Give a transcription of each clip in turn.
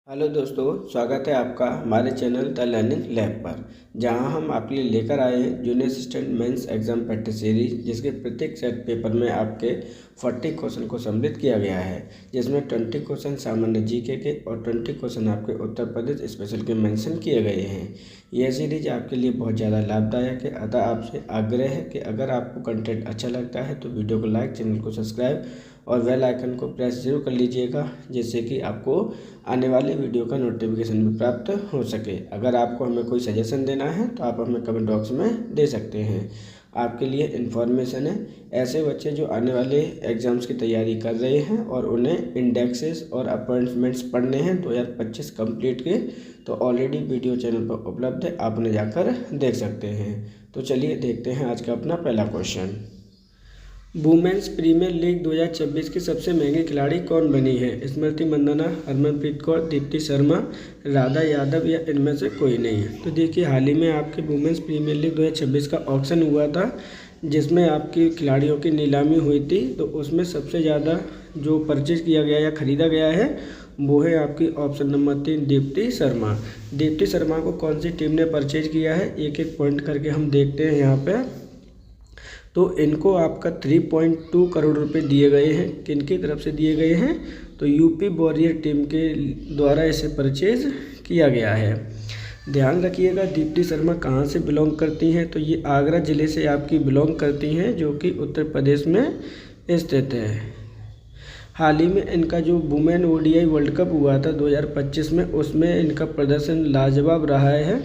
Hello दोस्तों, स्वागत है आपका हमारे चैनल द लर्निंग लैब पर, जहां हम आपके लिए लेकर आए हैं junior assistant mains exam practice series, जिसके प्रत्येक सेट पेपर में आपके 40 क्वेश्चन को सम्मिलित किया गया है, जिसमें 20 क्वेश्चन सामान्य जीके के और 20 क्वेश्चन आपके उत्तर प्रदेश स्पेशल के मेंशन किए गए हैं। यह सीरीज आपके लिए बहुत ज़्यादा लाभदायक है। अतः आपसे आग्रह है कि अगर आपको कंटेंट अच्छा लगता है तो वीडियो को लाइक, चैनल को सब्सक्राइब और बेल आइकन को प्रेस जरूर कर लीजिएगा, जिससे कि आपको आने वाले वीडियो का नोटिफिकेशन भी प्राप्त हो सके। अगर आपको हमें कोई सजेशन देना है तो आप हमें कमेंट बॉक्स में दे सकते हैं। आपके लिए इन्फॉर्मेशन है, ऐसे बच्चे जो आने वाले एग्ज़ाम्स की तैयारी कर रहे हैं और उन्हें इंडेक्सेस और अपॉइंटमेंट्स पढ़ने हैं 2025 कंप्लीट के, तो ऑलरेडी वीडियो चैनल पर उपलब्ध है, आप उन्हें जाकर देख सकते हैं। तो चलिए देखते हैं आज का अपना पहला क्वेश्चन। वुमेन्स प्रीमियर लीग 2026 की सबसे महंगी खिलाड़ी कौन बनी है? स्मृति मंदाना, हरमनप्रीत कौर, दीप्ति शर्मा, राधा यादव या इनमें से कोई नहीं है? तो देखिए, हाल ही में आपके वुमेन्स प्रीमियर लीग 2026 का ऑक्शन हुआ था, जिसमें आपकी खिलाड़ियों की नीलामी हुई थी। तो उसमें सबसे ज़्यादा जो परचेज किया गया या ख़रीदा गया है वो है आपकी ऑप्शन नंबर 3 दीप्ति शर्मा। दीप्ति शर्मा को कौन सी टीम ने परचेज किया है, एक एक पॉइंट करके हम देखते हैं यहाँ पर। तो इनको आपका 3.2 करोड़ रुपए दिए गए हैं। किन की तरफ से दिए गए हैं? तो यूपी वॉरियर टीम के द्वारा इसे परचेज किया गया है। ध्यान रखिएगा, दीप्ति शर्मा कहाँ से बिलोंग करती हैं? तो ये आगरा ज़िले से आपकी बिलोंग करती हैं, जो कि उत्तर प्रदेश में स्थित है। हाल ही में इनका जो वुमेन ओडीआई वर्ल्ड कप हुआ था 2025 में, उसमें इनका प्रदर्शन लाजवाब रहा है।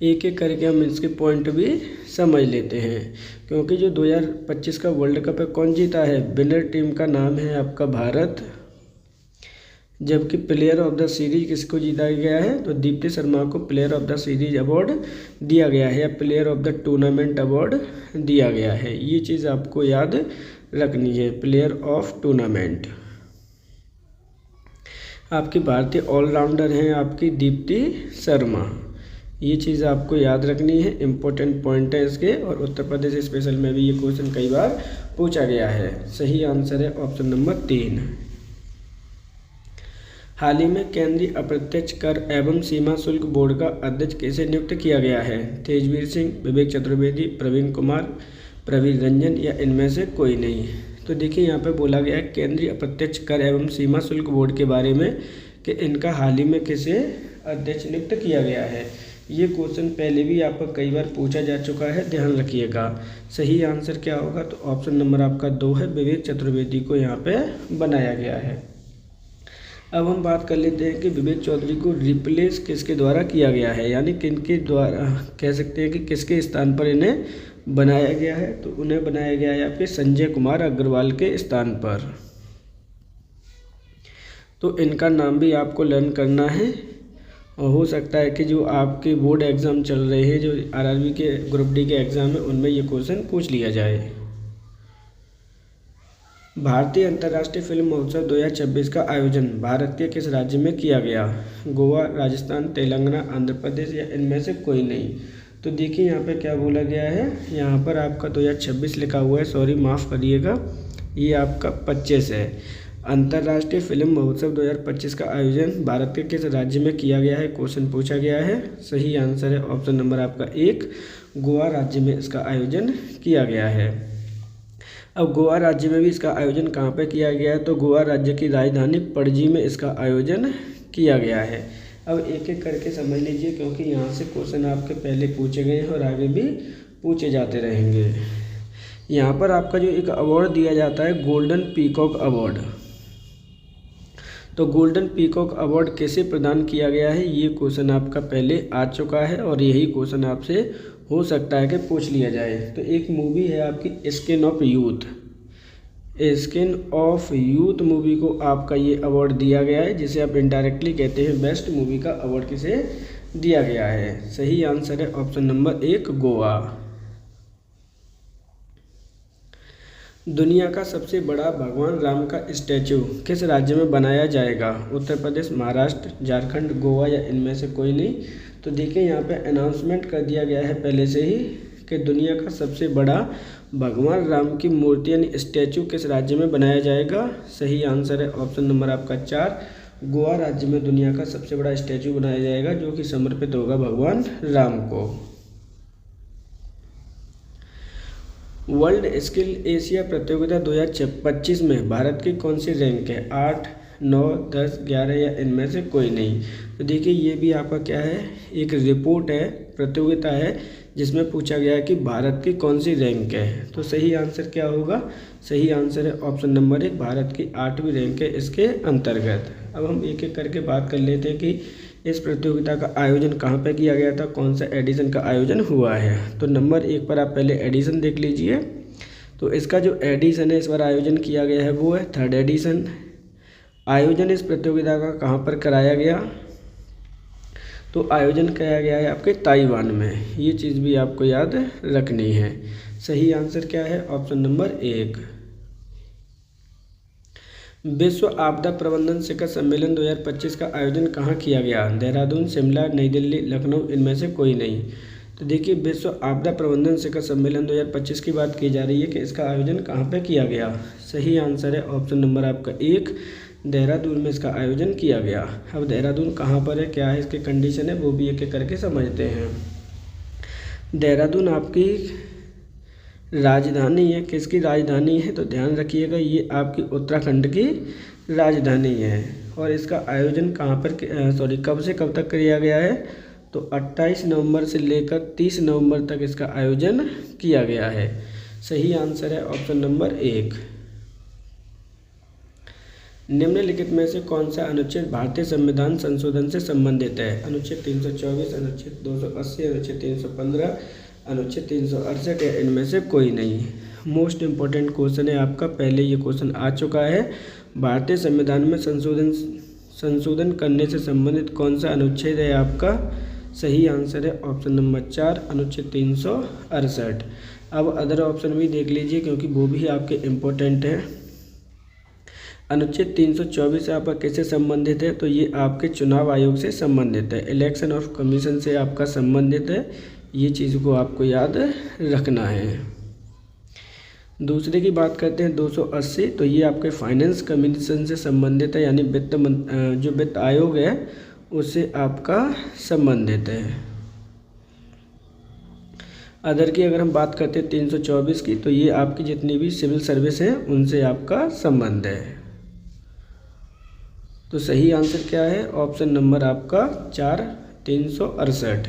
एक एक करके हम इसके पॉइंट भी समझ लेते हैं, क्योंकि जो 2025 का वर्ल्ड कप है कौन जीता है? विनर टीम का नाम है आपका भारत। जबकि प्लेयर ऑफ द सीरीज किसको जीता गया है? तो दीप्ति शर्मा को player of the series award दिया गया है या player of the tournament award दिया गया है। ये चीज़ आपको याद रखनी है, प्लेयर ऑफ टूर्नामेंट। आपकी भारतीय ऑलराउंडर हैं आपकी दीप्ति शर्मा, ये चीज़ आपको याद रखनी है, इम्पोर्टेंट पॉइंट है इसके। और उत्तर प्रदेश स्पेशल में भी ये क्वेश्चन कई बार पूछा गया है। सही आंसर है ऑप्शन नंबर 3। हाल ही में केंद्रीय अप्रत्यक्ष कर एवं सीमा शुल्क बोर्ड का अध्यक्ष कैसे नियुक्त किया गया है? तेजवीर सिंह, विवेक चतुर्वेदी, प्रवीण कुमार, प्रवीण रंजन या इनमें से कोई नहीं? तो देखिए, यहाँ पे बोला गया है केंद्रीय अप्रत्यक्ष कर एवं सीमा शुल्क बोर्ड के बारे में कि इनका हाल ही में किसे अध्यक्ष नियुक्त किया गया है। ये क्वेश्चन पहले भी आपका कई बार पूछा जा चुका है, ध्यान रखिएगा। सही आंसर क्या होगा? तो ऑप्शन नंबर आपका 2 है, विवेक चतुर्वेदी को यहाँ पे बनाया गया है। अब हम बात कर लेते हैं कि विवेक चौधरी को रिप्लेस किसके द्वारा किया गया है, यानी किनके द्वारा कह सकते हैं कि किसके स्थान पर इन्हें बनाया गया है? तो उन्हें बनाया गया है आपके संजय कुमार अग्रवाल के स्थान पर। तो इनका नाम भी आपको लर्न करना है, और हो सकता है कि जो आपके बोर्ड एग्ज़ाम चल रहे हैं, जो आरआरबी के ग्रुप डी के एग्ज़ाम है, उनमें ये क्वेश्चन पूछ लिया जाए। भारतीय अंतर्राष्ट्रीय फिल्म महोत्सव 2026 का आयोजन भारत के किस राज्य में किया गया? गोवा, राजस्थान, तेलंगाना, आंध्र प्रदेश या इनमें से कोई नहीं? तो देखिए, यहाँ पे क्या बोला गया है, यहाँ पर आपका 2026 लिखा हुआ है, सॉरी माफ़ करिएगा, ये आपका 25 है। अंतर्राष्ट्रीय फिल्म महोत्सव 2025 का आयोजन भारत के किस राज्य में किया गया है, क्वेश्चन पूछा गया है। सही आंसर है ऑप्शन नंबर आपका 1, गोवा राज्य में इसका आयोजन किया गया है। अब गोवा राज्य में भी इसका आयोजन कहाँ पे किया गया है? तो गोवा राज्य की राजधानी पणजी में इसका आयोजन किया गया है। अब एक एक करके समझ लीजिए, क्योंकि यहाँ से क्वेश्चन आपके पहले पूछे गए हैं और आगे भी पूछे जाते रहेंगे। यहाँ पर आपका जो एक अवार्ड दिया जाता है, गोल्डन पीकॉक अवार्ड। तो गोल्डन पीकॉक अवार्ड कैसे प्रदान किया गया है, ये क्वेश्चन आपका पहले आ चुका है, और यही क्वेश्चन आपसे हो सकता है कि पूछ लिया जाए। तो एक मूवी है आपकी skin of youth, skin of youth movie को आपका ये अवार्ड दिया गया है, जिसे आप इनडायरेक्टली कहते हैं बेस्ट मूवी का अवार्ड किसे दिया गया है? सही आंसर है ऑप्शन नंबर 1, गोवा। दुनिया का सबसे बड़ा भगवान राम का स्टैचू किस राज्य में बनाया जाएगा? उत्तर प्रदेश, महाराष्ट्र, झारखंड, गोवा या इनमें से कोई नहीं? तो देखिए, यहाँ पे अनाउंसमेंट कर दिया गया है पहले से ही कि दुनिया का सबसे बड़ा भगवान राम की मूर्ति यानी स्टैचू किस राज्य में बनाया जाएगा। सही आंसर है ऑप्शन नंबर आपका 4, गोवा राज्य में दुनिया का सबसे बड़ा स्टैचू बनाया जाएगा जो कि समर्पित होगा भगवान राम को। वर्ल्ड स्किल एशिया प्रतियोगिता 2025 में भारत की कौन सी रैंक है? 8, 9, 10, 11 या इनमें से कोई नहीं। तो देखिए ये भी आपका क्या है, एक रिपोर्ट है, प्रतियोगिता है जिसमें पूछा गया है कि भारत की कौन सी रैंक है। तो सही आंसर क्या होगा? सही आंसर है ऑप्शन नंबर 1, भारत की 8वीं रैंक है इसके अंतर्गत। अब हम एक एक करके बात कर लेते हैं कि इस प्रतियोगिता का आयोजन कहाँ पे किया गया था, कौन सा एडिशन का आयोजन हुआ है। तो नंबर 1 पर आप पहले एडिशन देख लीजिए। तो इसका जो एडिशन है इस बार आयोजन किया गया है वो है 3rd एडिशन। आयोजन इस प्रतियोगिता का कहाँ पर कराया गया? तो आयोजन किया गया है आपके ताइवान में। ये चीज़ भी आपको याद रखनी है। सही आंसर क्या है? Option number 1। विश्व आपदा प्रबंधन शिखर सम्मेलन 2025 का आयोजन कहाँ किया गया? देहरादून, शिमला, नई दिल्ली, लखनऊ, इनमें से कोई नहीं। तो देखिए विश्व आपदा प्रबंधन शिखर सम्मेलन 2025 की बात की जा रही है कि इसका आयोजन कहाँ पे किया गया। सही आंसर है ऑप्शन नंबर आपका 1, देहरादून में इसका आयोजन किया गया। अब देहरादून कहाँ पर है, क्या है इसके कंडीशन है, वो भी एक एक करके समझते हैं। देहरादून आपकी राजधानी है। किसकी राजधानी है? तो ध्यान रखिएगा ये आपकी उत्तराखंड की राजधानी है। और इसका आयोजन कहाँ पर कब से कब तक किया गया है? तो 28 नवंबर से लेकर 30 नवंबर तक इसका आयोजन किया गया है। सही आंसर है ऑप्शन नंबर 1। निम्नलिखित में से कौन सा अनुच्छेद भारतीय संविधान संशोधन से संबंधित है? अनुच्छेद 324, अनुच्छेद 280, अनुच्छेद 315, अनुच्छेद 368 या इनमें से कोई नहीं। मोस्ट इम्पोर्टेंट क्वेश्चन है आपका, पहले ये क्वेश्चन आ चुका है। भारतीय संविधान में संशोधन करने से संबंधित कौन सा अनुच्छेद है आपका? सही आंसर है ऑप्शन नंबर 4, अनुच्छेद 368। अब अदर ऑप्शन भी देख लीजिए क्योंकि वो भी आपके इम्पोर्टेंट है। अनुच्छेद 324 आपका किससे संबंधित है? तो ये आपके चुनाव आयोग से संबंधित है, इलेक्शन ऑफ कमीशन से आपका संबंधित है। ये चीज़ को आपको याद रखना है। दूसरे की बात करते हैं 280, तो ये आपके फाइनेंस कमीशन से संबंधित है, यानी जो वित्त आयोग है उससे आपका संबंधित है। अदर की अगर हम बात करते हैं 324 की, तो ये आपकी जितनी भी सिविल सर्विस है उनसे आपका संबंध है। तो सही आंसर क्या है? ऑप्शन नंबर आपका 4, 368।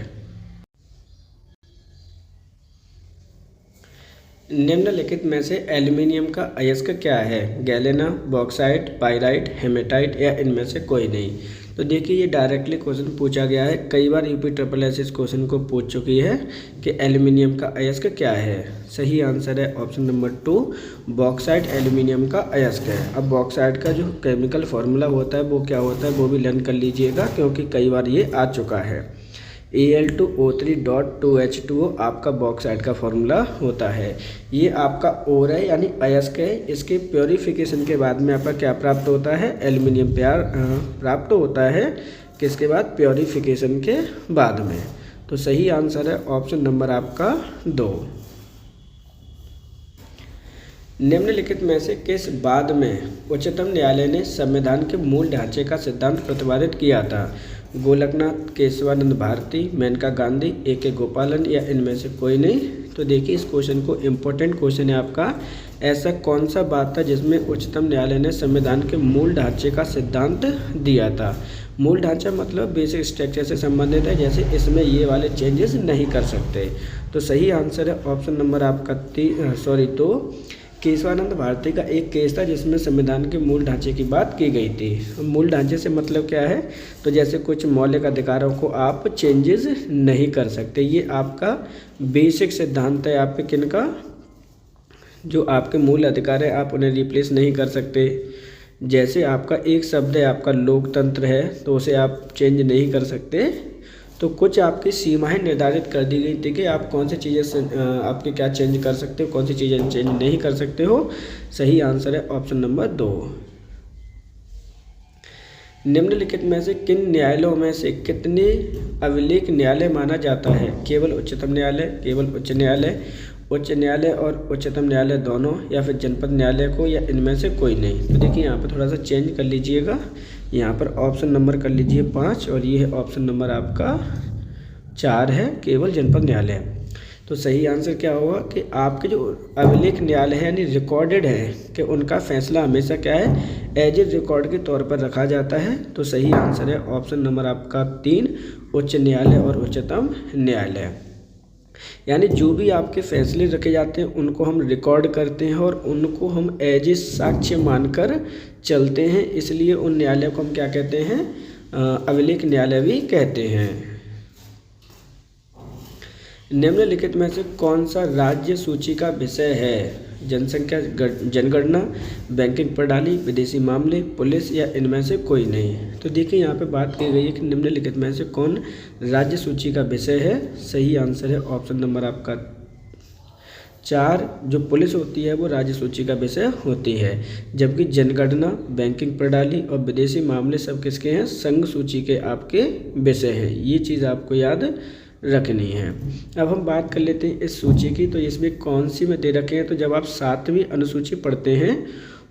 निम्नलिखित में से एल्युमिनियम का अयस्क क्या है? गैलेना, बॉक्साइट, पाइराइट, हेमेटाइट या इनमें से कोई नहीं। तो देखिए ये डायरेक्टली क्वेश्चन पूछा गया है, कई बार UPSS इस क्वेश्चन को पूछ चुकी है कि एल्युमिनियम का अयस्क क्या है। सही आंसर है ऑप्शन नंबर 2, बॉक्साइट एल्युमिनियम का अयस्क है। अब बॉक्साइट का जो केमिकल फार्मूला होता है वो क्या होता है वो भी लर्न कर लीजिएगा क्योंकि कई बार ये आ चुका है। Al2O3.2H2O आपका बॉक्साइट का फॉर्मूला होता है। ये आपका ओर है यानी अयस्क है। इसके प्योरीफिकेशन के बाद में आपका क्या प्राप्त होता है? एल्युमिनियम प्राप्त होता है। किसके बाद? प्योरीफिकेशन के बाद में। तो सही आंसर है ऑप्शन नंबर आपका 2। निम्नलिखित में से किस बाद में उच्चतम न्यायालय ने संविधान के मूल ढांचे का सिद्धांत प्रतिपादित किया था? गोलकनाथ, केशवानंद भारती, मेनका गांधी, A.K. गोपालन या इनमें से कोई नहीं। तो देखिए इस क्वेश्चन को इम्पोर्टेंट क्वेश्चन है आपका, ऐसा कौन सा बात था जिसमें उच्चतम न्यायालय ने संविधान के मूल ढांचे का सिद्धांत दिया था? मूल ढांचा मतलब बेसिक स्ट्रक्चर से संबंधित है, जैसे इसमें ये वाले चेंजेस नहीं कर सकते। तो सही आंसर है ऑप्शन नंबर आपका 2, केशवानंद भारती का एक केस था जिसमें संविधान के मूल ढांचे की बात की गई थी। मूल ढांचे से मतलब क्या है? तो जैसे कुछ मौलिक अधिकारों को आप चेंजेस नहीं कर सकते। ये आपका बेसिक सिद्धांत है आपके किनका? जो आपके मूल अधिकार है आप उन्हें रिप्लेस नहीं कर सकते। जैसे आपका एक शब्द है आपका लोकतंत्र है तो उसे आप चेंज नहीं कर सकते। तो कुछ आपकी सीमाएं निर्धारित कर दी गई थी कि आप कौन सी चीज़ें आपके क्या चेंज कर सकते हो, कौन सी चीज़ें चेंज नहीं कर सकते हो। सही आंसर है ऑप्शन नंबर 2। निम्नलिखित में से किन न्यायालयों में से कितने अभिलेख न्यायालय माना जाता है? केवल उच्चतम न्यायालय, केवल उच्च न्यायालय और उच्चतम न्यायालय दोनों, या फिर जनपद न्यायालय को, या इनमें से कोई नहीं। तो देखिए यहाँ पर थोड़ा सा चेंज कर लीजिएगा, यहाँ पर ऑप्शन नंबर कर लीजिए 5 और ये है ऑप्शन नंबर आपका 4 है, केवल जनपद न्यायालय। तो सही आंसर क्या होगा कि आपके जो अभिलेख न्यायालय है यानी रिकॉर्डेड है कि उनका फैसला हमेशा क्या है, एज ए रिकॉर्ड के तौर पर रखा जाता है। तो सही आंसर है ऑप्शन नंबर आपका 3, उच्च न्यायालय और उच्चतम न्यायालय। यानी जो भी आपके फैसले रखे जाते हैं उनको हम रिकॉर्ड करते हैं और उनको हम एज ए साक्ष्य मानकर चलते हैं, इसलिए उन न्यायालय को हम क्या कहते हैं, अभिलेख न्यायालय भी कहते हैं। निम्नलिखित में से कौन सा राज्य सूची का विषय है? जनसंख्या जनगणना, बैंकिंग प्रणाली, विदेशी मामले, पुलिस या इनमें से कोई नहीं। तो देखिए यहाँ पे बात की गई है कि निम्नलिखित में से कौन राज्य सूची का विषय है। सही आंसर है ऑप्शन नंबर आपका 4, जो पुलिस होती है वो राज्य सूची का विषय होती है, जबकि जनगणना, बैंकिंग प्रणाली और विदेशी मामले सब किसके हैं, संघ सूची के आपके विषय हैं। ये चीज़ आपको याद रखनी है। अब हम बात कर लेते हैं इस सूची की। तो इसमें कौन सी में दे रखे हैं, तो जब आप 7वीं अनुसूची पढ़ते हैं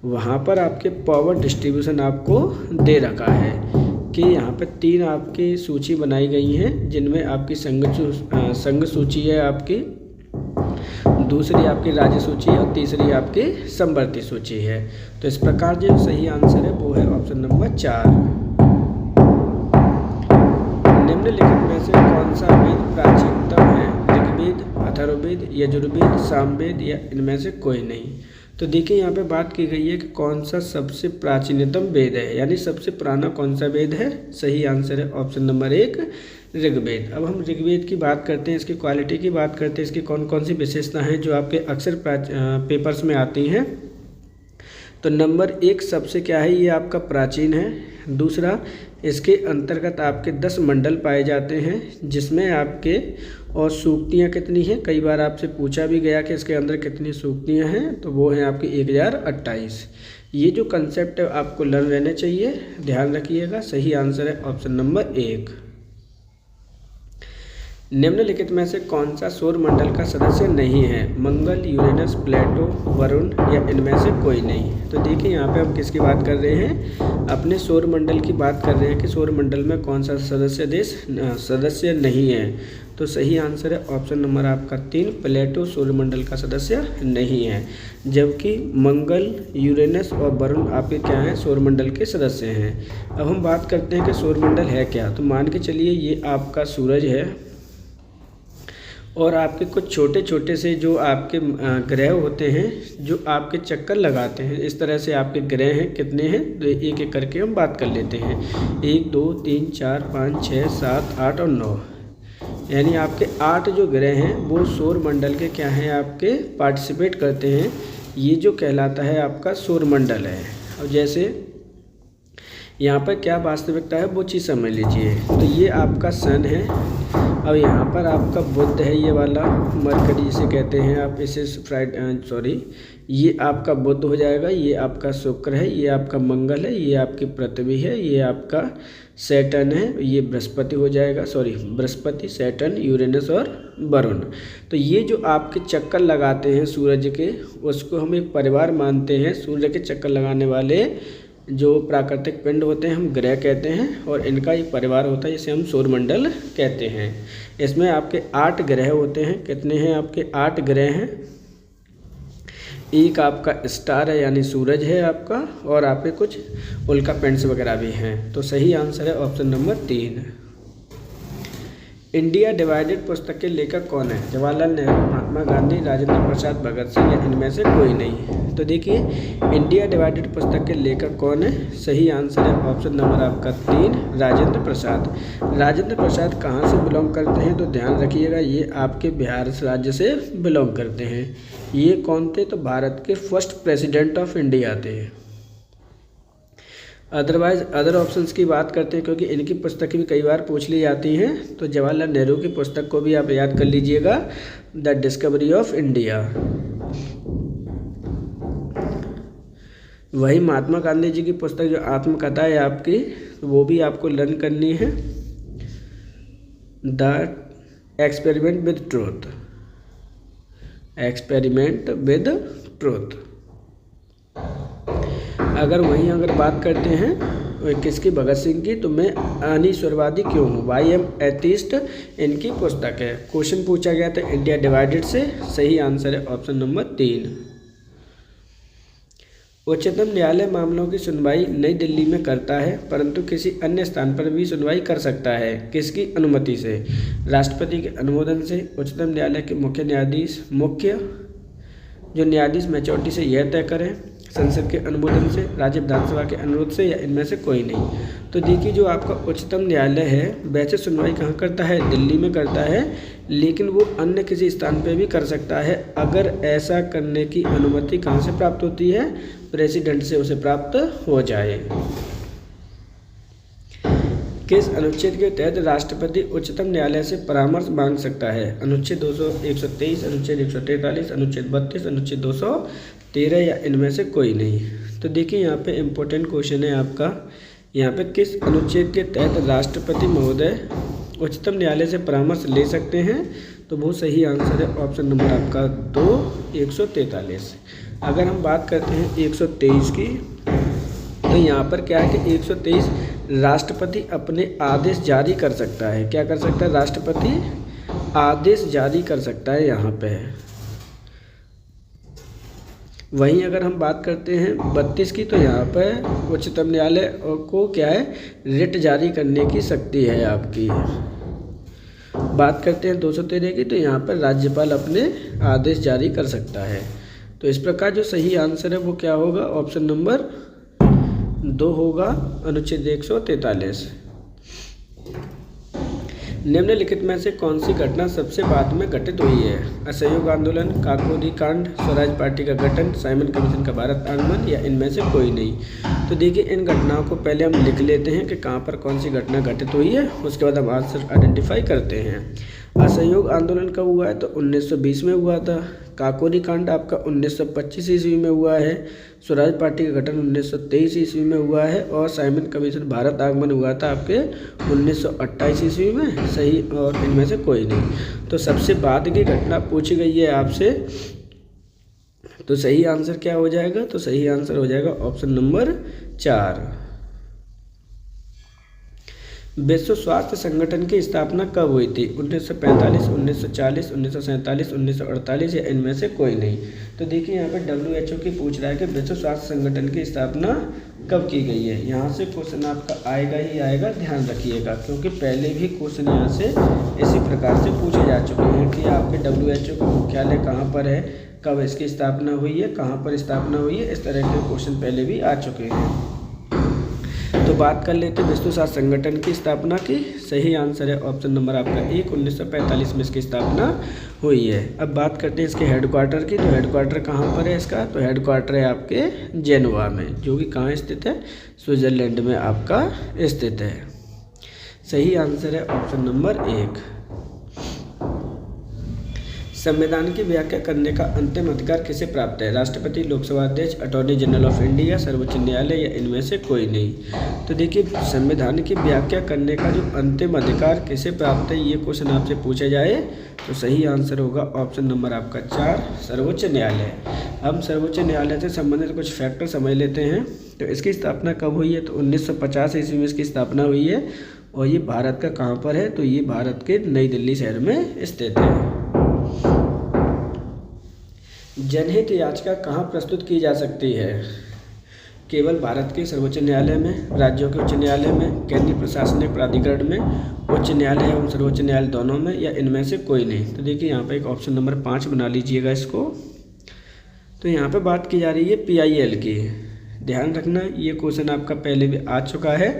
वहाँ पर आपके पावर डिस्ट्रीब्यूशन आपको दे रखा है कि यहाँ पे 3 आपकी सूची बनाई गई हैं, जिनमें आपकी संघ सूची है आपकी, दूसरी आपकी राज्य सूची और तीसरी आपकी समवर्ती सूची है। तो इस प्रकार जो सही आंसर है वो है ऑप्शन नंबर 4। निम्नलिखित में से कौन सा वेद प्राचीनतम है? ऋग्वेद, अथर्ववेद, यजुर्वेद, सामवेद या इनमें से कोई नहीं। तो देखिए यहाँ पे बात की गई है कि कौन सा सबसे प्राचीनतम वेद है, यानी सबसे पुराना कौन सा वेद है। सही आंसर है ऑप्शन नंबर 1, ऋग्वेद। अब हम ऋग्वेद की बात करते हैं, इसकी क्वालिटी की बात करते हैं, इसकी कौन कौन सी विशेषता हैं जो आपके अक्सर पेपर्स में आती हैं। तो नंबर 1 सबसे क्या है, ये आपका प्राचीन है। दूसरा, इसके अंतर्गत आपके 10 मंडल पाए जाते हैं, जिसमें आपके और सूक्तियाँ कितनी हैं, कई बार आपसे पूछा भी गया कि इसके अंदर कितनी सूक्तियाँ हैं, तो वो हैं आपकी 1028। ये जो कंसेप्ट है आपको लर्न रहने चाहिए, ध्यान रखिएगा। सही आंसर है ऑप्शन नंबर 1। निम्नलिखित में से कौन सा सौर मंडल का सदस्य नहीं है? मंगल, यूरेनस, प्लेटो, वरुण या इनमें से कोई नहीं। तो देखिए यहाँ पे हम किसकी बात कर रहे हैं, अपने सौर मंडल की बात कर रहे हैं कि सौर मंडल में कौन सा सदस्य नहीं है। तो सही आंसर है ऑप्शन नंबर आपका 3, प्लेटो सौर मंडल का सदस्य नहीं है, जबकि मंगल, यूरेनस और वरुण आपके क्या हैं, सौर मंडल के सदस्य हैं। अब हम बात करते हैं कि सौर मंडल है क्या। तो मान के चलिए ये आपका सूरज है और आपके कुछ छोटे छोटे से जो आपके ग्रह होते हैं जो आपके चक्कर लगाते हैं। इस तरह से आपके ग्रह हैं, कितने हैं, तो एक एक करके हम बात कर लेते हैं। 1 2 3 4 5 6 7 8 और 9, यानी आपके 8 जो ग्रह हैं वो सौर मंडल के क्या हैं, आपके पार्टिसिपेट करते हैं। ये जो कहलाता है आपका सौर मंडल है। और जैसे यहाँ पर क्या वास्तविकता है वो चीज़ समझ लीजिए। तो ये आपका सन है, अब यहाँ पर आपका बुध है, ये वाला मरकरी जिसे कहते हैं आप, इसे ये आपका बुध हो जाएगा, ये आपका शुक्र है, ये आपका मंगल है, ये आपकी पृथ्वी है, ये आपका सैटर्न है, ये बृहस्पति हो जाएगा, बृहस्पति, सैटर्न, यूरेनस और वरुण। तो ये जो आपके चक्कर लगाते हैं सूरज के, उसको हम एक परिवार मानते हैं। सूर्य के चक्कर लगाने वाले जो प्राकृतिक पिंड होते हैं हम ग्रह कहते हैं, और इनका एक परिवार होता है जिसे हम सौरमंडल कहते हैं। इसमें आपके 8 ग्रह होते हैं। कितने हैं आपके? 8 ग्रह हैं। एक आपका स्टार है यानी सूरज है आपका, और आपके कुछ उल्का पिंड्स वगैरह भी हैं। तो सही आंसर है ऑप्शन नंबर 3। इंडिया डिवाइडेड पुस्तक के लेखक कौन है? जवाहरलाल नेहरू, महात्मा गांधी, राजेंद्र प्रसाद, भगत सिंह या इनमें से कोई नहीं। तो देखिए इंडिया डिवाइडेड पुस्तक के लेखक कौन है? सही आंसर है ऑप्शन नंबर आपका 3, राजेंद्र प्रसाद। राजेंद्र प्रसाद कहाँ से बिलोंग करते हैं? तो ध्यान रखिएगा, ये आपके बिहार राज्य से बिलोंग करते हैं। ये कौन थे? तो भारत के फर्स्ट प्रेसिडेंट ऑफ इंडिया थे। अदरवाइज अदर ऑप्शंस की बात करते हैं, क्योंकि इनकी पुस्तकें भी कई बार पूछ ली जाती हैं। तो जवाहरलाल नेहरू की पुस्तक को भी आप याद कर लीजिएगा, द डिस्कवरी ऑफ इंडिया। वही महात्मा गांधी जी की पुस्तक जो आत्मकथा है आपकी, वो भी आपको लर्न करनी है, the experiment with truth. Experiment with truth. अगर बात करते हैं किसकी? भगत सिंह की। तो मैं अनिश्वरवादी क्यों हूँ? वाई एम एथिस्ट इनकी पुस्तक है। क्वेश्चन पूछा गया था इंडिया डिवाइडेड से। सही आंसर है ऑप्शन नंबर 3। उच्चतम न्यायालय मामलों की सुनवाई नई दिल्ली में करता है, परंतु किसी अन्य स्थान पर भी सुनवाई कर सकता है। किसकी अनुमति से? राष्ट्रपति के अनुमोदन से, उच्चतम न्यायालय के मुख्य न्यायाधीश मैच्योरिटी से यह तय करें, संसद के अनुमोदन से, राज्य विधानसभा के अनुरोध से, या इनमें से कोई नहीं। तो देखिए जो आपका उच्चतम न्यायालय है वैसे सुनवाई कहाँ करता है? दिल्ली में करता है, लेकिन वो अन्य किसी स्थान पे भी कर सकता है अगर ऐसा करने की अनुमति कहाँ से प्राप्त होती है? प्रेसिडेंट से उसे प्राप्त हो जाए। किस अनुच्छेद के तहत राष्ट्रपति उच्चतम न्यायालय से परामर्श मांग सकता है? अनुच्छेद 123, अनुच्छेद 143, अनुच्छेद 32, अनुच्छेद 213, या इनमें से कोई नहीं। तो देखिए यहाँ पे इम्पोर्टेंट क्वेश्चन है आपका, यहाँ पे किस अनुच्छेद के तहत राष्ट्रपति महोदय उच्चतम न्यायालय से परामर्श ले सकते हैं? तो बहुत सही आंसर है ऑप्शन नंबर आपका 2, 143। अगर हम बात करते हैं 123 की, तो यहाँ पर क्या है कि 123 राष्ट्रपति अपने आदेश जारी कर सकता है। क्या कर सकता है? राष्ट्रपति आदेश जारी कर सकता है यहाँ पे। वहीं अगर हम बात करते हैं 32 की, तो यहाँ पर उच्चतम न्यायालय को क्या है? रिट जारी करने की शक्ति है आपकी। बात करते हैं 213 की, तो यहाँ पर राज्यपाल अपने आदेश जारी कर सकता है। तो इस प्रकार जो सही आंसर है वो क्या होगा? ऑप्शन नंबर 2 होगा, अनुच्छेद 143। निम्नलिखित में से कौन सी घटना सबसे बाद में घटित हुई है? असहयोग आंदोलन, काकोरी कांड, स्वराज पार्टी का गठन, साइमन कमीशन का भारत आगमन, या इनमें से कोई नहीं। तो देखिए इन घटनाओं को पहले हम लिख लेते हैं कि कहाँ पर कौन सी घटना घटित हुई है, उसके बाद हम आंसर आइडेंटिफाई करते हैं। असहयोग आंदोलन कब हुआ है? तो 1920 में हुआ था। काकोरी कांड आपका 1925 ईस्वी में हुआ है। स्वराज पार्टी का गठन 1923 ईस्वी में हुआ है, और साइमन कमीशन भारत आगमन हुआ था आपके 1928 ईस्वी में। सही, और इनमें से कोई नहीं। तो सबसे बाद की घटना पूछी गई है आपसे, तो सही आंसर क्या हो जाएगा? तो सही आंसर हो जाएगा ऑप्शन नंबर 4। विश्व स्वास्थ्य संगठन की स्थापना कब हुई थी? 1945, 1940, 1947, 1948, या इनमें से कोई नहीं। तो देखिए यहाँ पे WHO की पूछ रहा है कि विश्व स्वास्थ्य संगठन की स्थापना कब की गई है। यहाँ से क्वेश्चन आपका आएगा ही आएगा, ध्यान रखिएगा, क्योंकि पहले भी क्वेश्चन यहाँ से इसी प्रकार से पूछे जा चुके हैं कि आपके WHO का मुख्यालय कहाँ पर है, कब इसकी स्थापना हुई है, कहाँ पर स्थापना हुई है। इस तरह के क्वेश्चन पहले भी आ चुके हैं। तो बात कर लेते हैं विश्व स्वास्थ्य संगठन की स्थापना की। सही आंसर है ऑप्शन नंबर आपका 1, 1945 में इसकी स्थापना हुई है। अब बात करते हैं इसके हेडक्वार्टर की। तो हेडक्वार्टर कहाँ पर है इसका? तो हेडक्वार्टर है आपके जेनेवा में, जो कि कहाँ स्थित है? स्विट्जरलैंड में आपका स्थित है। सही आंसर है ऑप्शन नंबर 1। संविधान की व्याख्या करने का अंतिम अधिकार किसे प्राप्त है? राष्ट्रपति, लोकसभा अध्यक्ष, अटॉर्नी जनरल ऑफ इंडिया, सर्वोच्च न्यायालय, या इनमें से कोई नहीं। तो देखिए संविधान की व्याख्या करने का जो अंतिम अधिकार किसे प्राप्त है, ये क्वेश्चन आपसे पूछा जाए तो सही आंसर होगा ऑप्शन नंबर आपका 4, सर्वोच्च न्यायालय। हम सर्वोच्च न्यायालय से संबंधित कुछ फैक्टर समझ लेते हैं। तो इसकी स्थापना कब हुई है? तो 1950 ईस्वी में इसकी स्थापना हुई है, और ये भारत का कहाँ पर है? तो ये भारत के नई दिल्ली शहर में स्थित है। जनहित याचिका कहाँ प्रस्तुत की जा सकती है? केवल भारत के सर्वोच्च न्यायालय में, राज्यों के उच्च न्यायालय में, केंद्रीय प्रशासनिक प्राधिकरण में, उच्च न्यायालय एवं सर्वोच्च न्यायालय दोनों में, या इनमें से कोई नहीं। तो देखिए यहाँ पे एक ऑप्शन नंबर 5 बना लीजिएगा इसको। तो यहाँ पे बात की जा रही है PIL की। ध्यान रखना ये क्वेश्चन आपका पहले भी आ चुका है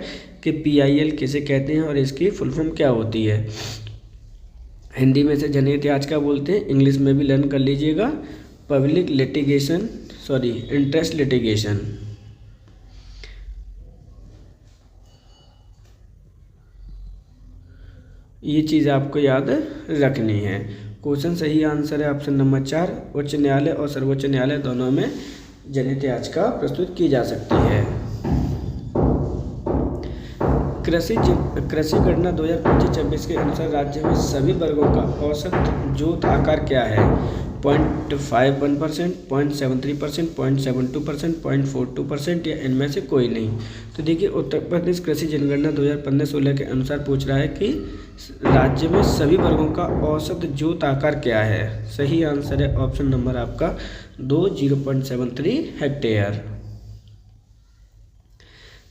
कि PIL किसे कहते हैं और इसकी फुल फॉर्म क्या होती है। हिंदी में से जनहित याचिका बोलते हैं, इंग्लिश में भी लर्न कर लीजिएगा। Public litigation, interest litigation. ये चीज़ आपको याद रखनी है। क्वेश्चन सही आंसर है ऑप्शन नंबर 4, उच्च न्यायालय और सर्वोच्च न्यायालय दोनों में जनहित याचिका प्रस्तुत की जा सकती है। कृषि गणना 2025-26 के अनुसार राज्य में सभी वर्गों का औसत जोत आकार क्या है? 0.51%, 0.73%, 0.72%, 0.42% या इनमें से कोई नहीं। तो देखिए उत्तर प्रदेश कृषि जनगणना 2015-16 के अनुसार पूछ रहा है कि राज्य में सभी वर्गों का औसत जोत आकार क्या है। सही आंसर है ऑप्शन नंबर आपका 2, 0.73 हेक्टेयर।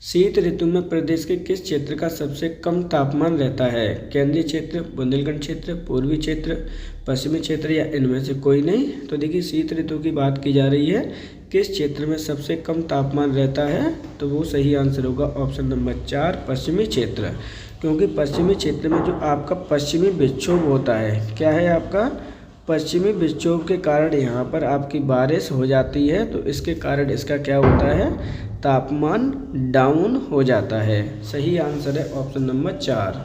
शीत ऋतु में प्रदेश के किस क्षेत्र का सबसे कम तापमान रहता है। केंद्रीय क्षेत्र, बुंदेलखंड क्षेत्र, पूर्वी क्षेत्र, पश्चिमी क्षेत्र या इनमें से कोई नहीं। तो देखिए शीत ऋतु की बात की जा रही है, किस क्षेत्र में सबसे कम तापमान रहता है, तो वो सही आंसर होगा ऑप्शन नंबर 4, पश्चिमी क्षेत्र। क्योंकि पश्चिमी क्षेत्र में जो आपका पश्चिमी विक्षोभ होता है, क्या है आपका पश्चिमी विक्षोभ के कारण यहाँ पर आपकी बारिश हो जाती है, तो इसके कारण इसका क्या होता है, तापमान डाउन हो जाता है। सही आंसर है ऑप्शन नंबर 4।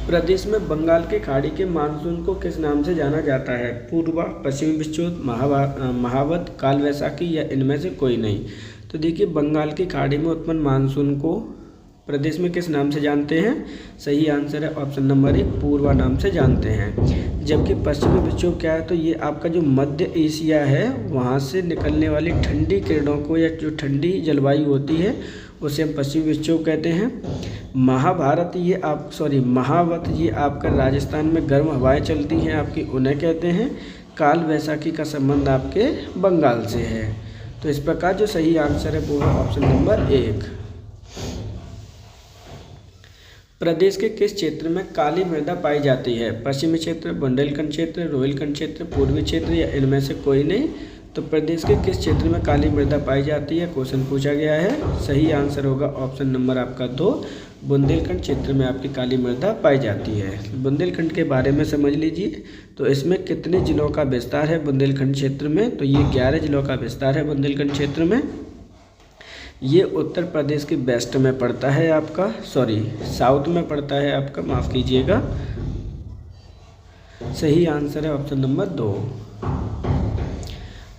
प्रदेश में बंगाल की खाड़ी के मानसून को किस नाम से जाना जाता है। पूर्वा, पश्चिमी विक्षोभ, महावत, काल वैसाखी या इनमें से कोई नहीं। तो देखिए बंगाल की खाड़ी में उत्पन्न मानसून को प्रदेश में किस नाम से जानते हैं। सही आंसर है ऑप्शन नंबर 1, पूर्वा नाम से जानते हैं। जबकि पश्चिमी विक्षोभ क्या है, तो ये आपका जो मध्य एशिया है वहाँ से निकलने वाली ठंडी किरणों को या जो ठंडी जलवायु होती है उसे हम पश्चिमी विक्षोभ कहते हैं। महावत ये आपका राजस्थान में गर्म हवाएं चलती हैं आपकी, उन्हें कहते हैं। काल वैसाखी का संबंध आपके बंगाल से है। तो इस प्रकार जो सही आंसर है वो है ऑप्शन नंबर 1। प्रदेश के किस क्षेत्र में काली मृदा पाई जाती है। पश्चिमी क्षेत्र, बुंदेलखंड क्षेत्र, रोहिलखंड क्षेत्र, पूर्वी क्षेत्र या इनमें से कोई नहीं। तो प्रदेश के किस क्षेत्र में काली मृदा पाई जाती है, क्वेश्चन पूछा गया है। सही आंसर होगा ऑप्शन नंबर आपका 2, बुंदेलखंड क्षेत्र में आपकी काली मृदा पाई जाती है। बुंदेलखंड के बारे में समझ लीजिए, तो इसमें कितने जिलों का विस्तार है बुंदेलखंड क्षेत्र में, तो ये 11 जिलों का विस्तार है बुंदेलखंड क्षेत्र में। ये उत्तर प्रदेश के वेस्ट में पड़ता है आपका, साउथ में पड़ता है आपका, माफ़ कीजिएगा। सही आंसर है ऑप्शन नंबर 2।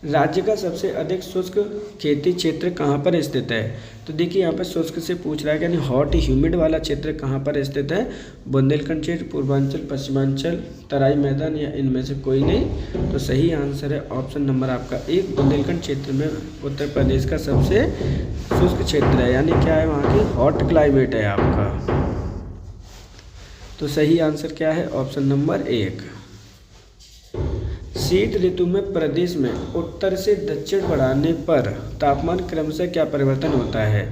राज्य का सबसे अधिक शुष्क खेती क्षेत्र कहाँ पर स्थित है। तो देखिए यहाँ पर शुष्क से पूछ रहा है, यानी हॉट ह्यूमिड वाला क्षेत्र कहाँ पर स्थित है। बुंदेलखंड क्षेत्र, पूर्वांचल, पश्चिमांचल, तराई मैदान या इनमें से कोई नहीं। तो सही आंसर है ऑप्शन नंबर आपका 1, बुंदेलखंड क्षेत्र में उत्तर प्रदेश का सबसे शुष्क क्षेत्र है, यानी क्या है वहाँ की हॉट क्लाइमेट है आपका। तो सही आंसर क्या है ऑप्शन नंबर 1। शीत ऋतु में प्रदेश में उत्तर से दक्षिण बढ़ाने पर तापमान क्रमशः क्या परिवर्तन होता है।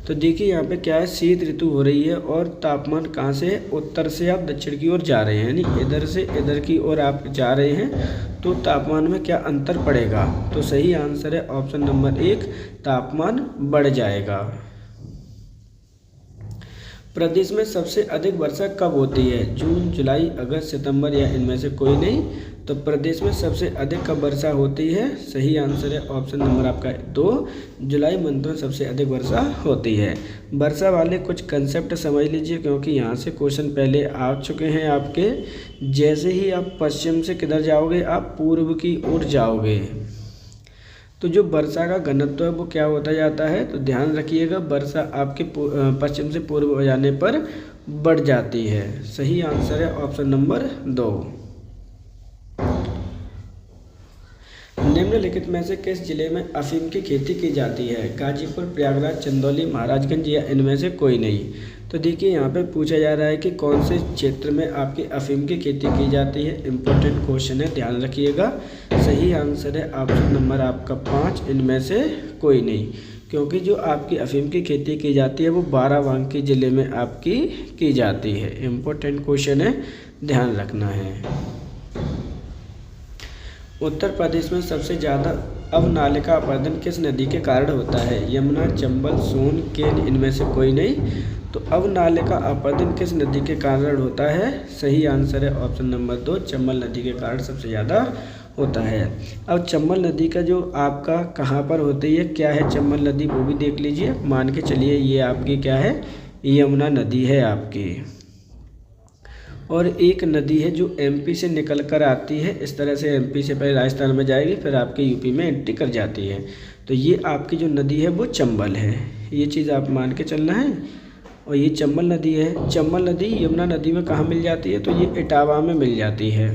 तो देखिए यहाँ पे क्या है, शीत ऋतु हो रही है और तापमान कहाँ से, उत्तर से आप दक्षिण की ओर जा रहे हैं, यानी इधर से इधर की ओर आप जा रहे हैं, तो तापमान में क्या अंतर पड़ेगा। तो सही आंसर है ऑप्शन नंबर 1, तापमान बढ़ जाएगा। प्रदेश में सबसे अधिक वर्षा कब होती है। जून, जुलाई, अगस्त, सितंबर या इनमें से कोई नहीं। तो प्रदेश में सबसे अधिक कब वर्षा होती है। सही आंसर है ऑप्शन नंबर आपका 2, जुलाई मंथ में सबसे अधिक वर्षा होती है। वर्षा वाले कुछ कंसेप्ट समझ लीजिए, क्योंकि यहाँ से क्वेश्चन पहले आ चुके हैं आपके। जैसे ही आप पश्चिम से किधर जाओगे, आप पूर्व की ओर जाओगे, तो जो वर्षा का घनत्व है वो क्या होता जाता है। तो ध्यान रखिएगा, वर्षा आपके पश्चिम से पूर्व हो जाने पर बढ़ जाती है। सही आंसर है ऑप्शन नंबर 2। निम्नलिखित में से किस जिले में अफीम की खेती की जाती है। गाजीपुर, प्रयागराज, चंदौली, महाराजगंज या इनमें से कोई नहीं। तो देखिए यहाँ पे पूछा जा रहा है कि कौन से क्षेत्र में आपकी अफीम की खेती की जाती है। इम्पोर्टेंट क्वेश्चन है, ध्यान रखिएगा। सही आंसर है ऑप्शन नंबर आपका 5, इनमें से कोई नहीं। क्योंकि जो आपकी अफीम की खेती की जाती है वो बाराबंकी ज़िले में आपकी की जाती है। इम्पोर्टेंट क्वेश्चन है, ध्यान रखना है। उत्तर प्रदेश में सबसे ज़्यादा अवनालिका अपरदन किस नदी के कारण होता है। यमुना, चंबल, सोन, केन, इनमें से कोई नहीं। तो अवनालिका अपरदन किस नदी के कारण होता है। सही आंसर है ऑप्शन नंबर 2, चंबल नदी के कारण सबसे ज़्यादा होता है। अब चंबल नदी का जो आपका कहाँ पर होती है, क्या है चंबल नदी, वो भी देख लीजिए। मान के चलिए ये आपकी क्या है, यमुना नदी है आपकी। और एक नदी है जो एमपी से निकल कर आती है, इस तरह से एमपी से पहले राजस्थान में जाएगी, फिर आपके यूपी में एंट्री कर जाती है। तो ये आपकी जो नदी है वो चंबल है, ये चीज़ आप मान के चलना है। और ये चंबल नदी है। चंबल नदी यमुना नदी में कहाँ मिल जाती है, तो ये इटावा में मिल जाती है।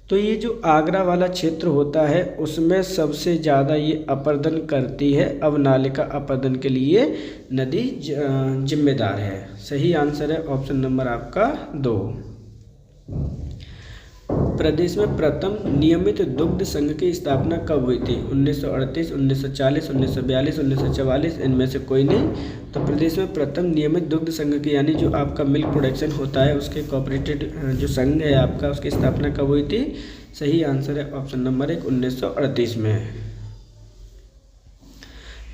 तो ये जो आगरा वाला क्षेत्र होता है उसमें सबसे ज़्यादा ये अपर्दन करती है। अवनालिका अपर्दन के लिए नदी जिम्मेदार है। सही आंसर है ऑप्शन नंबर आपका 2। प्रदेश में प्रथम नियमित दुग्ध संघ की स्थापना कब हुई थी? 1938, 1940, 1942, 1944, इनमें से कोई नहीं। तो प्रदेश में प्रथम नियमित दुग्ध संघ की यानी जो आपका मिल्क प्रोडक्शन होता है उसके कोऑपरेटिव जो संघ है आपका, उसकी स्थापना कब हुई थी? सही आंसर है ऑप्शन नंबर 1, 1938 में।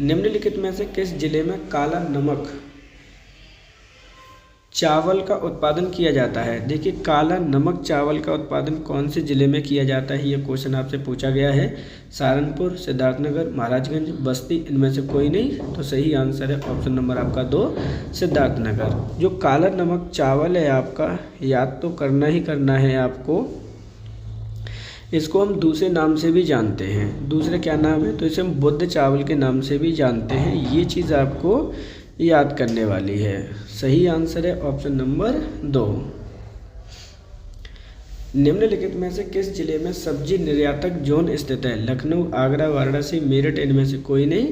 निम्नलिखित में से किस जिले में काला नमक चावल का उत्पादन किया जाता है? देखिए, काला नमक चावल का उत्पादन कौन से ज़िले में किया जाता है, ये क्वेश्चन आपसे पूछा गया है। सहारनपुर, सिद्धार्थनगर, महाराजगंज, बस्ती, इनमें से कोई नहीं। तो सही आंसर है ऑप्शन नंबर आपका 2, सिद्धार्थनगर। जो काला नमक चावल है आपका, याद तो करना ही करना है आपको। इसको हम दूसरे नाम से भी जानते हैं। दूसरे क्या नाम है? तो इसे हम बुद्ध चावल के नाम से भी जानते हैं। ये चीज़ आपको याद करने वाली है। सही आंसर है ऑप्शन नंबर 2। निम्नलिखित में से किस जिले में सब्जी निर्यातक जोन स्थित है? लखनऊ, आगरा, वाराणसी, मेरठ, इनमें से कोई नहीं।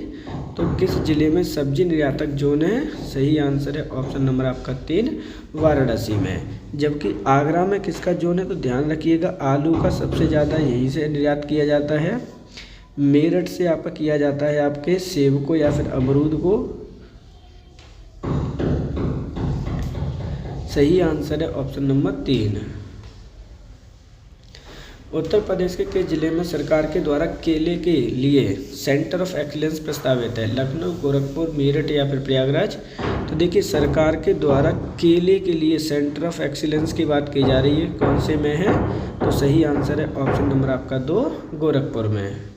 तो किस जिले में सब्जी निर्यातक जोन है? सही आंसर है ऑप्शन नंबर आपका 3, वाराणसी में। जबकि आगरा में किसका जोन है? तो ध्यान रखिएगा, आलू का सबसे ज़्यादा यहीं से निर्यात किया जाता है। मेरठ से आपका किया जाता है आपके सेब को या फिर अमरूद को। सही आंसर है ऑप्शन नंबर 3। उत्तर प्रदेश के किस जिले में सरकार के द्वारा केले के लिए सेंटर ऑफ एक्सीलेंस प्रस्तावित है? लखनऊ, गोरखपुर, मेरठ या फिर प्रयागराज? तो देखिए, सरकार के द्वारा केले के लिए सेंटर ऑफ एक्सीलेंस की बात की जा रही है। कौन से में है? तो सही आंसर है ऑप्शन नंबर आपका 2, गोरखपुर में।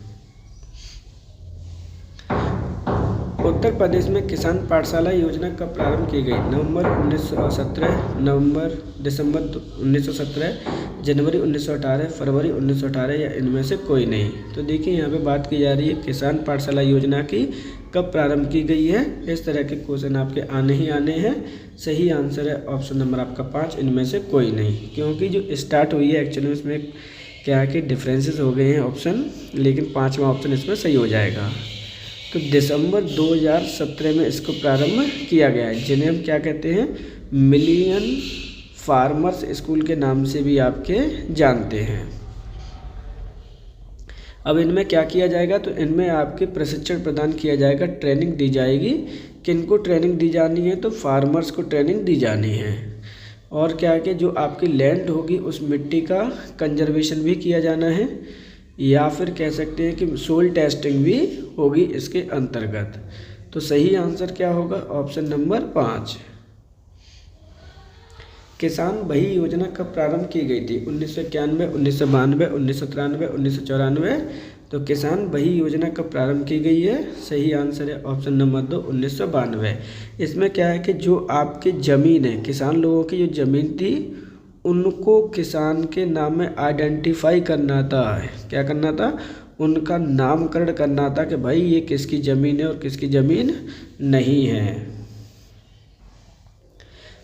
उत्तर प्रदेश में किसान पाठशाला योजना कब प्रारंभ की गई? नवंबर 1917, दिसंबर 1917, जनवरी 1918, फरवरी 1918 या इनमें से कोई नहीं। तो देखिए, यहाँ पे बात की जा रही है किसान पाठशाला योजना की कब प्रारंभ की गई है। इस तरह के क्वेश्चन आपके आने ही आने हैं। सही आंसर है ऑप्शन नंबर आपका 5, इनमें से कोई नहीं। क्योंकि जो स्टार्ट हुई है एक्चुअली इसमें क्या है कि डिफरेंसेस हो गए हैं ऑप्शन, लेकिन 5वां ऑप्शन इसमें सही हो जाएगा। तो दिसंबर 2017 में इसको प्रारंभ किया गया है, जिन्हें हम क्या कहते हैं? मिलियन फार्मर्स स्कूल के नाम से भी आपके जानते हैं। अब इनमें क्या किया जाएगा? तो इनमें आपके प्रशिक्षण प्रदान किया जाएगा, ट्रेनिंग दी जाएगी। किनको ट्रेनिंग दी जानी है? तो फार्मर्स को ट्रेनिंग दी जानी है। और क्या है कि जो आपकी लैंड होगी उस मिट्टी का कंजर्वेशन भी किया जाना है, या फिर कह सकते हैं कि सोइल टेस्टिंग भी होगी इसके अंतर्गत। तो सही आंसर क्या होगा? Option number 5। किसान बही योजना कब प्रारंभ की गई थी? 1991, 1992, 1993, 1994? तो किसान बही योजना कब प्रारंभ की गई है? सही आंसर है ऑप्शन नंबर 2, 1992। इसमें क्या है कि जो आपकी ज़मीन है, किसान लोगों की जो ज़मीन थी उनको किसान के नाम में आइडेंटिफाई करना था। क्या करना था? उनका नामकरण करना था कि भाई ये किसकी ज़मीन है और किसकी ज़मीन नहीं है।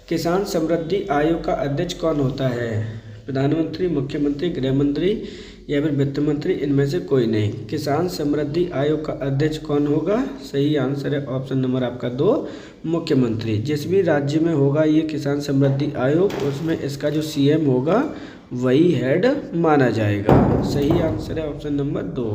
किसान समृद्धि आयोग का अध्यक्ष कौन होता है? प्रधानमंत्री, मुख्यमंत्री, गृह मंत्री या फिर वित्त मंत्री? इनमें से कोई नहीं। किसान समृद्धि आयोग का अध्यक्ष कौन होगा? सही आंसर है ऑप्शन नंबर आपका 2, मुख्यमंत्री। जिस भी राज्य में होगा ये किसान समृद्धि आयोग, उसमें इसका जो सीएम होगा वही हेड माना जाएगा। सही आंसर है ऑप्शन नंबर 2।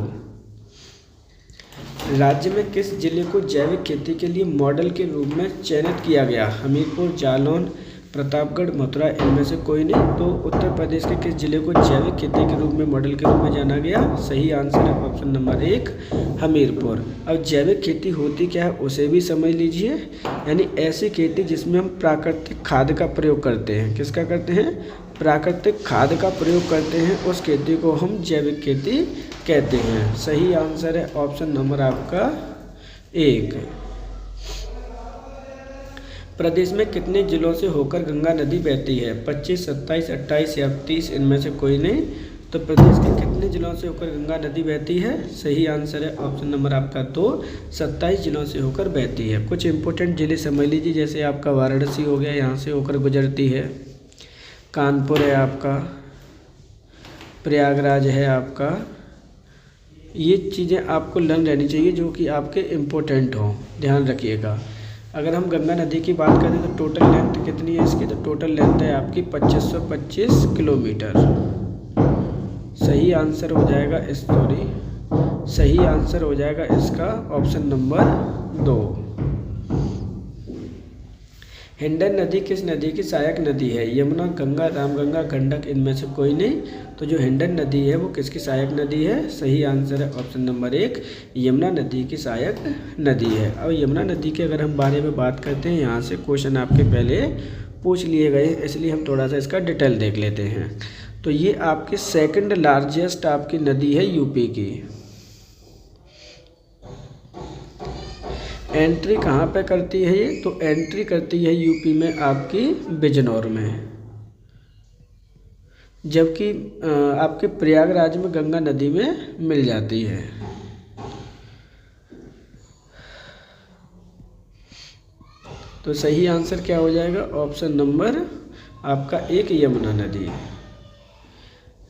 राज्य में किस जिले को जैविक खेती के लिए मॉडल के रूप में चयनित किया गया? हमीरपुर, जालौन, प्रतापगढ़, मथुरा? इनमें से कोई नहीं। तो उत्तर प्रदेश के किस जिले को जैविक खेती के रूप में मॉडल के रूप में जाना गया? सही आंसर है ऑप्शन नंबर 1, हमीरपुर। अब जैविक खेती होती क्या है उसे भी समझ लीजिए। यानी ऐसी खेती जिसमें हम प्राकृतिक खाद का प्रयोग करते हैं। किसका करते हैं? प्राकृतिक खाद का प्रयोग करते हैं, उस खेती को हम जैविक खेती कहते हैं। सही आंसर है ऑप्शन नंबर आपका 1। प्रदेश में कितने जिलों से होकर गंगा नदी बहती है? 25, 27, 28 या 30? इनमें से कोई नहीं। तो प्रदेश के कितने जिलों से होकर गंगा नदी बहती है? सही आंसर है ऑप्शन नंबर आपका 2, 27 जिलों से होकर बहती है। कुछ इंपॉर्टेंट जिले समझ लीजिए, जैसे आपका वाराणसी हो गया, यहाँ से होकर गुजरती है। कानपुर है आपका, प्रयागराज है आपका। ये चीज़ें आपको लर्न रहनी चाहिए जो कि आपके इम्पोर्टेंट हों, ध्यान रखिएगा। अगर हम गंगा नदी की बात करें तो टोटल लेंथ कितनी है इसकी, तो टोटल लेंथ है आपकी 2525 किलोमीटर। सही आंसर हो जाएगा सही आंसर हो जाएगा इसका ऑप्शन नंबर 2। हिंडन नदी किस नदी की सहायक नदी है? यमुना, गंगा, रामगंगा, गंडक, इनमें से कोई नहीं। तो जो हिंडन नदी है वो किसकी सहायक नदी है? सही आंसर है ऑप्शन नंबर 1, यमुना नदी की सहायक नदी है। अब यमुना नदी के अगर हम बारे में बात करते हैं, यहाँ से क्वेश्चन आपके पहले पूछ लिए गए, इसलिए हम थोड़ा सा इसका डिटेल देख लेते हैं। तो ये आपकी सेकंड लार्जेस्ट आपकी नदी है यूपी की। एंट्री कहाँ पे करती है ये? तो एंट्री करती है यूपी में आपकी बिजनौर में, जबकि आपके प्रयागराज में गंगा नदी में मिल जाती है। तो सही आंसर क्या हो जाएगा? ऑप्शन नंबर आपका 1, यमुना नदी।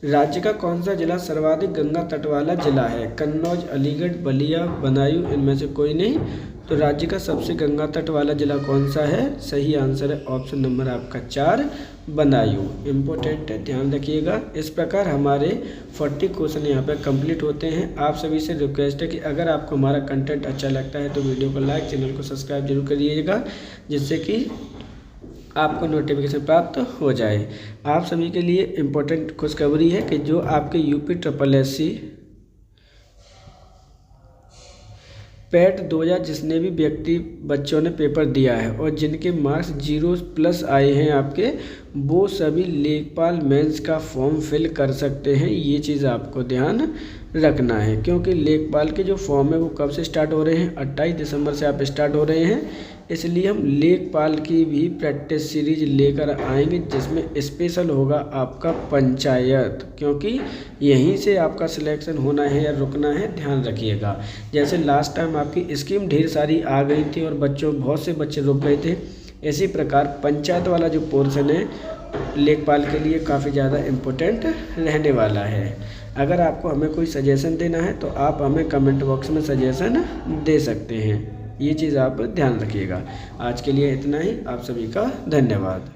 राज्य का कौन सा जिला सर्वाधिक गंगा तट वाला जिला है? कन्नौज, अलीगढ़, बलिया, बदायूं, इनमें से कोई नहीं। तो राज्य का सबसे गंगा तट वाला जिला कौन सा है? सही आंसर है ऑप्शन नंबर आपका 4, बदायूं। इम्पोर्टेंट है, ध्यान रखिएगा। इस प्रकार हमारे 40 क्वेश्चन यहाँ पे कंप्लीट होते हैं। आप सभी से रिक्वेस्ट है कि अगर आपको हमारा कंटेंट अच्छा लगता है तो वीडियो को लाइक, चैनल को सब्सक्राइब जरूर करिएगा, जिससे कि आपको नोटिफिकेशन प्राप्त हो जाए। आप सभी के लिए इम्पोर्टेंट खुशखबरी है कि जो आपके UPSSC पैट 2000 जिसने भी व्यक्ति बच्चों ने पेपर दिया है और जिनके मार्क्स 0+ आए हैं आपके, वो सभी लेखपाल मेंस का फॉर्म फिल कर सकते हैं। ये चीज़ आपको ध्यान रखना है, क्योंकि लेखपाल के जो फॉर्म है वो कब से स्टार्ट हो रहे हैं? 28 दिसंबर से आप स्टार्ट हो रहे हैं। इसलिए हम लेखपाल की भी प्रैक्टिस सीरीज लेकर आएंगे, जिसमें स्पेशल होगा आपका पंचायत, क्योंकि यहीं से आपका सिलेक्शन होना है या रुकना है, ध्यान रखिएगा। जैसे लास्ट टाइम आपकी स्कीम ढेर सारी आ गई थी और बहुत से बच्चे रुक गए थे, इसी प्रकार पंचायत वाला जो पोर्शन है लेखपाल के लिए काफ़ी ज़्यादा इम्पोर्टेंट रहने वाला है। अगर आपको हमें कोई सजेशन देना है तो आप हमें कमेंट बॉक्स में सजेशन दे सकते हैं। ये चीज़ आप ध्यान रखिएगा। आज के लिए इतना ही। आप सभी का धन्यवाद।